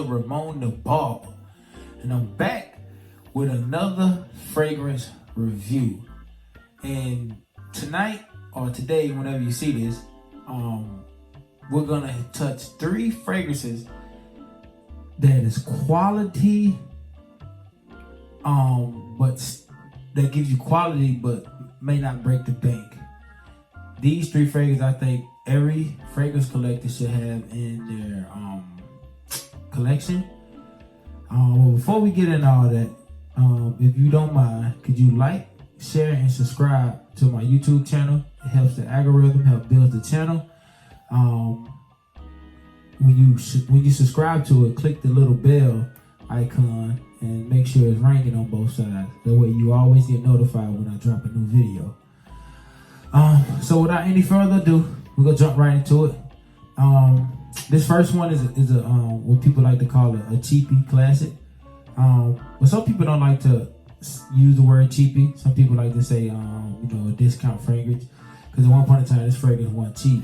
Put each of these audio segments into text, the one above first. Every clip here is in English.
Ramon the Barber, and I'm back with another fragrance review. And tonight or today, whenever you see this, we're gonna touch 3 fragrances that is quality, but that gives you quality but may not break the bank. These 3 fragrances I think every fragrance collector should have in their collection. Well, before we get into all that, if you don't mind, could you like, share, and subscribe to my YouTube channel? It helps the algorithm, help build the channel. When you subscribe to it, click the little bell icon and make sure it's ringing on both sides. That way you always get notified when I drop a new video. So without any further ado, we're gonna jump right into it. This first one is a what people like to call a cheapie classic. But some people don't like to use the word cheapie. Some people like to say a discount fragrance, because at one point in time this fragrance wasn't cheap.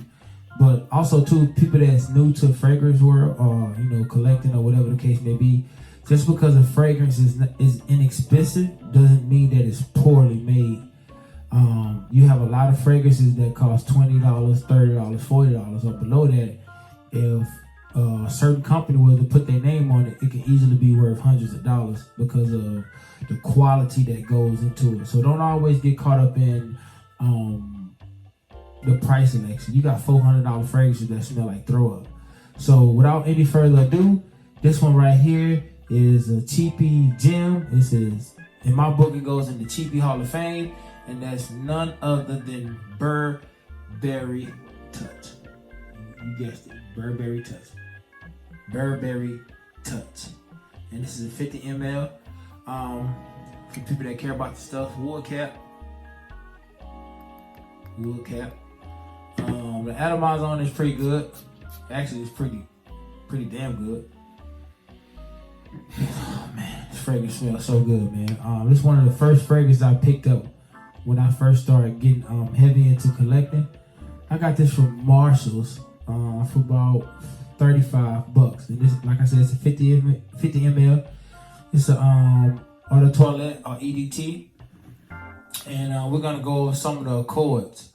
But also too, people that's new to the fragrance world, or collecting or whatever the case may be, just because a fragrance is inexpensive doesn't mean that it's poorly made. You have a lot of fragrances that cost $20, $30, $40 or below that. If a certain company was to put their name on it, it can easily be worth hundreds of dollars because of the quality that goes into it. So don't always get caught up in the price selection. You got $400 fragrances that smell like throw up. So without any further ado, this one right here is a cheapie gem. This is, in my book, it goes in the cheapie Hall of Fame, and that's none other than Burberry Touch. You guessed it, Burberry Touch. Burberry Touch. And this is a 50 ml. For people that care about the stuff, wood cap. The atomizer on is pretty good. Actually, it's pretty damn good. Oh man, this fragrance smells so good, man. This is one of the first fragrances I picked up when I first started getting heavy into collecting. I got this from Marshalls for about $35. And this, like I said, it's a 50 ml. It's a eau de toilette or EDT. And we're gonna go over some of the accords.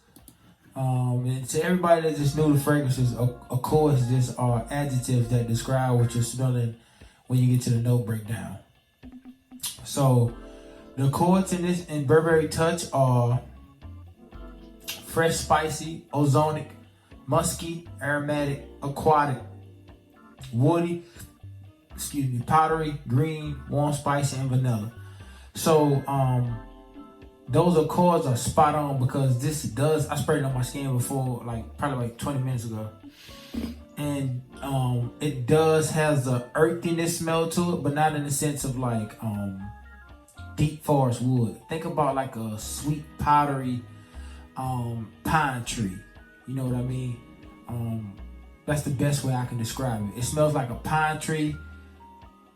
And to everybody that's just new to fragrances, accords just are adjectives that describe what you're smelling when you get to the note breakdown. So the accords in Burberry Touch are fresh, spicy, ozonic, musky, aromatic, aquatic, woody, powdery, green, warm, spicy, and vanilla. So those accords are spot on, because I sprayed it on my skin before, probably 20 minutes ago. And it does has a earthiness smell to it, but not in the sense of deep forest wood. Think about like a sweet powdery pine tree. You know what I mean? That's the best way I can describe it. It smells like a pine tree,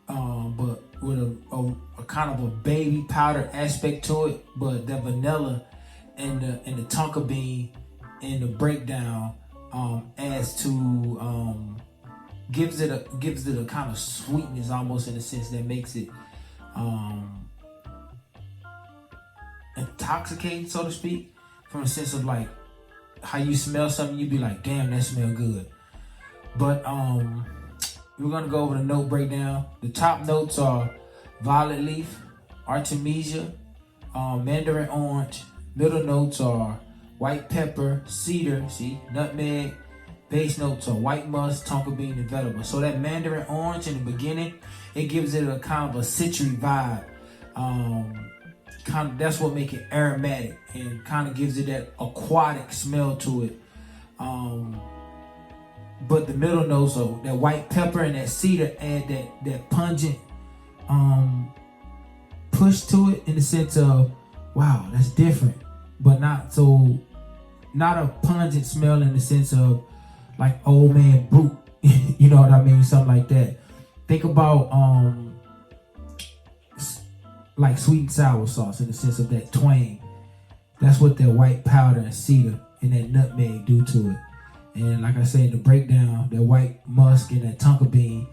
but with a kind of a baby powder aspect to it. But the vanilla and the tonka bean and the breakdown adds to gives it a kind of sweetness, almost, in a sense that makes it intoxicating, so to speak, from a sense of like how you smell something, you'd be like, damn, that smell good. But we're gonna go over the note breakdown. The top notes are violet leaf, artemisia, mandarin orange. Middle notes are white pepper, cedar, nutmeg. Base notes are white musk, tonka bean, and vetiver. So that mandarin orange in the beginning, it gives it a kind of a citry vibe. That's what makes it aromatic and kind of gives it that aquatic smell to it. But the middle notes of that white pepper and that cedar add that pungent push to it, in the sense of, wow, that's different, but not a pungent smell in the sense of like old man brute. You know what I mean? Something like that. Think about like sweet and sour sauce, in the sense of that twang. That's what that white powder and cedar and that nutmeg do to it. And like I said, the breakdown, that white musk and that tonka bean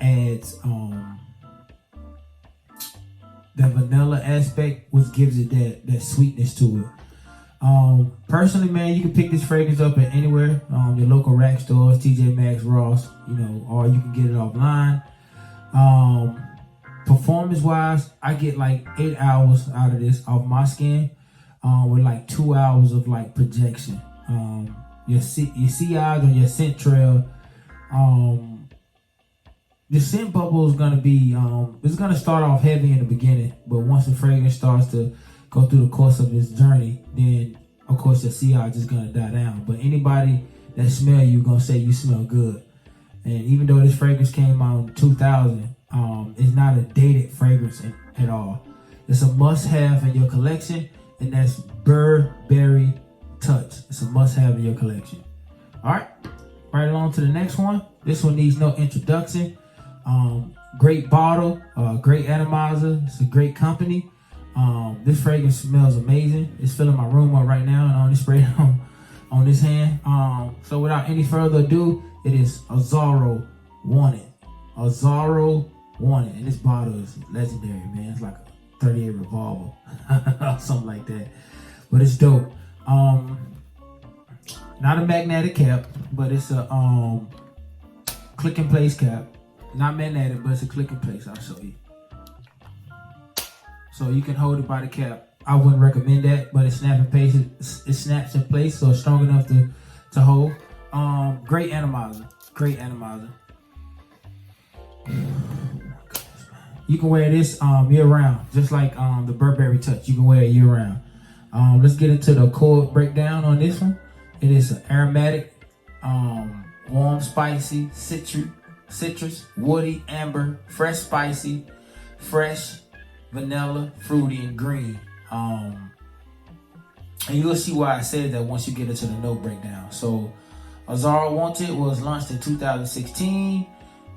adds the vanilla aspect, which gives it that sweetness to it. Personally, man, you can pick this fragrance up at anywhere, your local rack stores, TJ Maxx, Ross, or you can get it offline. Performance wise, I get like 8 hours out of this off my skin, with like 2 hours of like projection. Your CIs on your scent trail, the scent bubble is gonna be, it's gonna start off heavy in the beginning, but once the fragrance starts to go through the course of its journey, then of course your CI is just gonna die down. But anybody that smell you gonna say you smell good. And even though this fragrance came out in 2000, it's not a dated fragrance at all. It's a must-have in your collection, and that's Burberry Touch. It's a must-have in your collection. All right, right along to the next one. This one needs no introduction. Great bottle, great atomizer. It's a great company. This fragrance smells amazing. It's filling my room up right now, and I only sprayed it on this hand. So without any further ado, it is Azzaro Wanted. Azzaro Wanted, and this bottle is legendary, man. It's like a 38 revolver, something like that. But it's dope. Not a magnetic cap, but it's a click and place cap. Not magnetic, but it's a click and place. I'll show you. So you can hold it by the cap. I wouldn't recommend that, but it snaps in place, so it's strong enough to hold. Great atomizer. Great atomizer. You can wear this year round, just like the Burberry Touch. You can wear it year round. Let's get into the chord breakdown on this one. It is an aromatic, warm, spicy, citrus, woody, amber, fresh, spicy, fresh, vanilla, fruity, and green. And you'll see why I said that once you get into the note breakdown. So Azzaro Wanted was launched in 2016,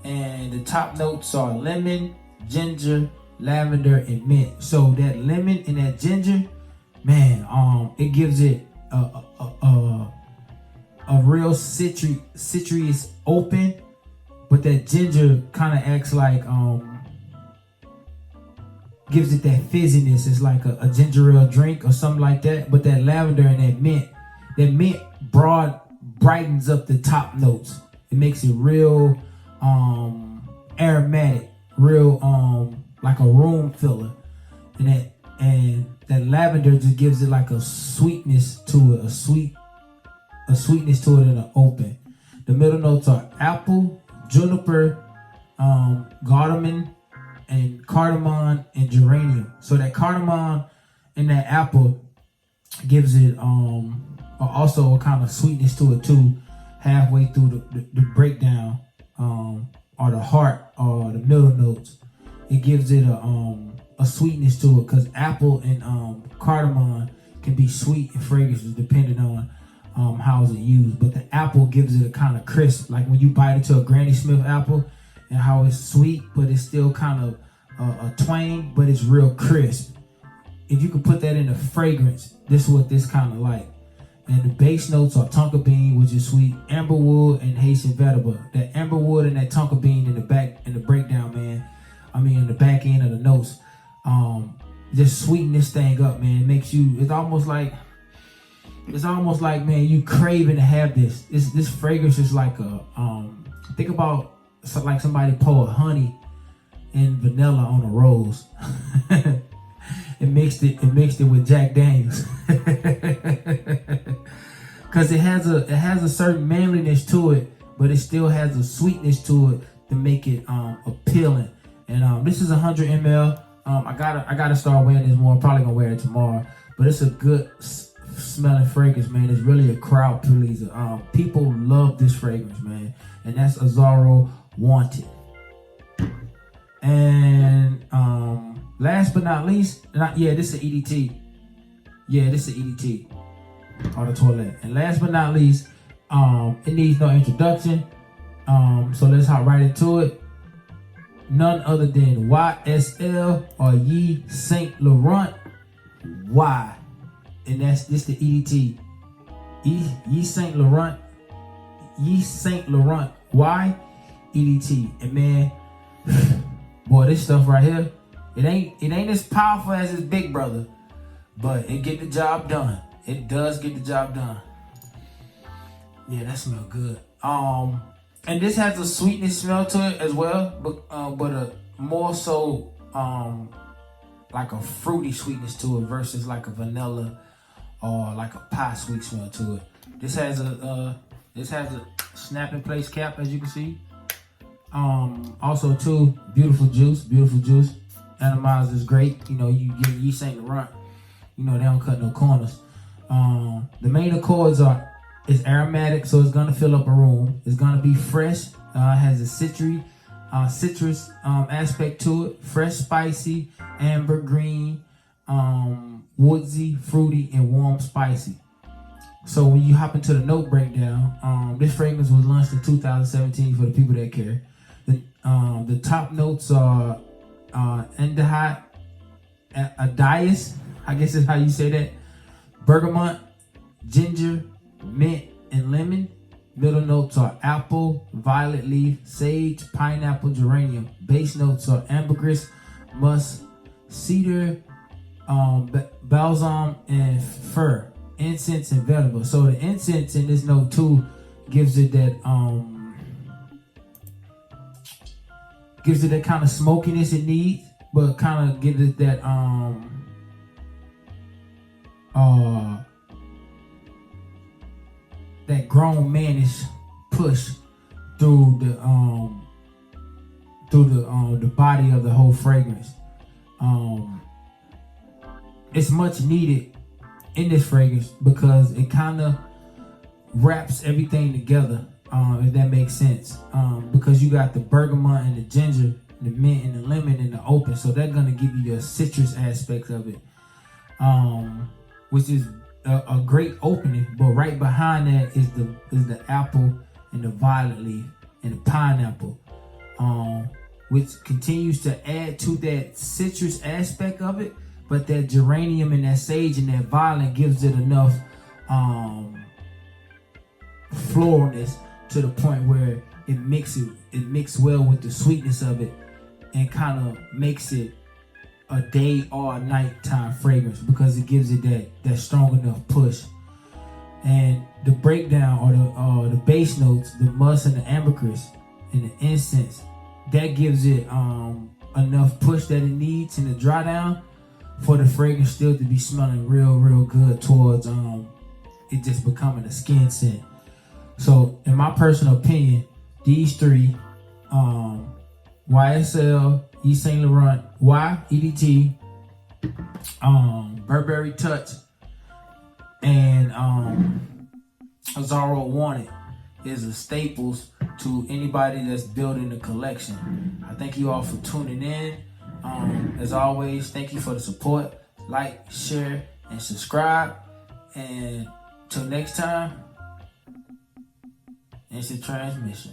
and the top notes are lemon, ginger, lavender, and mint. So that lemon and that ginger, man, it gives it a real citrus open, but that ginger kind of acts like gives it that fizziness. It's like a ginger ale drink or something like that. But that lavender and that mint brightens up the top notes. It makes it real aromatic, real like a room filler. And that lavender just gives it like a sweetness to it, a sweetness to it in the open. The middle notes are apple, juniper, cardamom, and geranium. So that cardamom and that apple gives it also a kind of sweetness to it too, halfway through the breakdown, or the heart or the middle notes. It gives it a sweetness to it, because apple and cardamom can be sweet in fragrances depending on how is it used. But the apple gives it a kind of crisp, like when you bite into a Granny Smith apple, and how it's sweet, but it's still kind of a twang, but it's real crisp. If you could put that in a fragrance, this is what this kind of like. And the base notes are tonka bean, which is sweet, amberwood, and Haitian vetiver. That amberwood and that tonka bean in the breakdown, man. I mean, in the back end of the notes, just sweeten this thing up, man. It makes you. It's almost like, man, you craving to have this. This fragrance is like a think about like somebody pour honey and vanilla on a rose. It mixed it with Jack Daniels. Cause it has a certain manliness to it, but it still has a sweetness to it to make it appealing. And this is 100 ml. I gotta start wearing this more. I'm probably gonna wear it tomorrow. But it's a good smelling fragrance, man. It's really a crowd pleaser. People love this fragrance, man. And that's Azzaro Wanted. And last but not least, this is EDT. Yeah, this is EDT. Or the toilet. And last but not least, it needs no introduction. So let's hop right into it. None other than YSL or Yves Saint Laurent. Y. And this the EDT. Yves Saint Laurent. Yves Saint Laurent. Y. EDT. And man, boy, this stuff right here, it ain't as powerful as its big brother, but it get the job done. It does get the job done. Yeah, that smells good. And this has a sweetness smell to it as well, but a more so like a fruity sweetness to it versus like a vanilla or like a pie sweet smell to it. This has a snap in place cap, as you can see. Also too, beautiful juice. Atomizer is great. You know, you get Yves Saint Laurent. You know, they don't cut no corners. The main accords is aromatic, so it's gonna fill up a room. It's gonna be fresh. Has a citrus aspect to it. Fresh, spicy, amber, green, woodsy, fruity, and warm, spicy. So when you hop into the note breakdown, this fragrance was launched in 2017 for the people that care. The top notes are aldehyde, adias, I guess is how you say that, bergamot, ginger, mint, and lemon. Middle notes are apple, violet leaf, sage, pineapple, geranium. Base notes are ambergris, musk, cedar, balsam, and fir. Incense and vetiver. So the incense in this note too gives it that kind of smokiness it needs, but kind of gives it that that grown manish push through the body of the whole fragrance. It's much needed in this fragrance because it kind of wraps everything together, if that makes sense. Because you got the bergamot and the ginger, the mint and the lemon and the open, so they're gonna give you the citrus aspect of it, which is a great opening. But right behind that is the apple and the violet leaf and the pineapple, which continues to add to that citrus aspect of it. But that geranium and that sage and that violet gives it enough floralness to the point where it mixes well with the sweetness of it and kind of makes it a day or a nighttime fragrance because it gives it that strong enough push. And the breakdown or the base notes, the musk and the ambergris and the incense, that gives it enough push that it needs in the dry down for the fragrance still to be smelling real good towards it just becoming a skin scent. So in my personal opinion, these three, YSL, Yves Saint Laurent, EDT, Burberry Touch, and Azzaro Wanted is a staples to anybody that's building a collection. I thank you all for tuning in. As always, thank you for the support. Like, share, and subscribe. And till next time, instant transmission.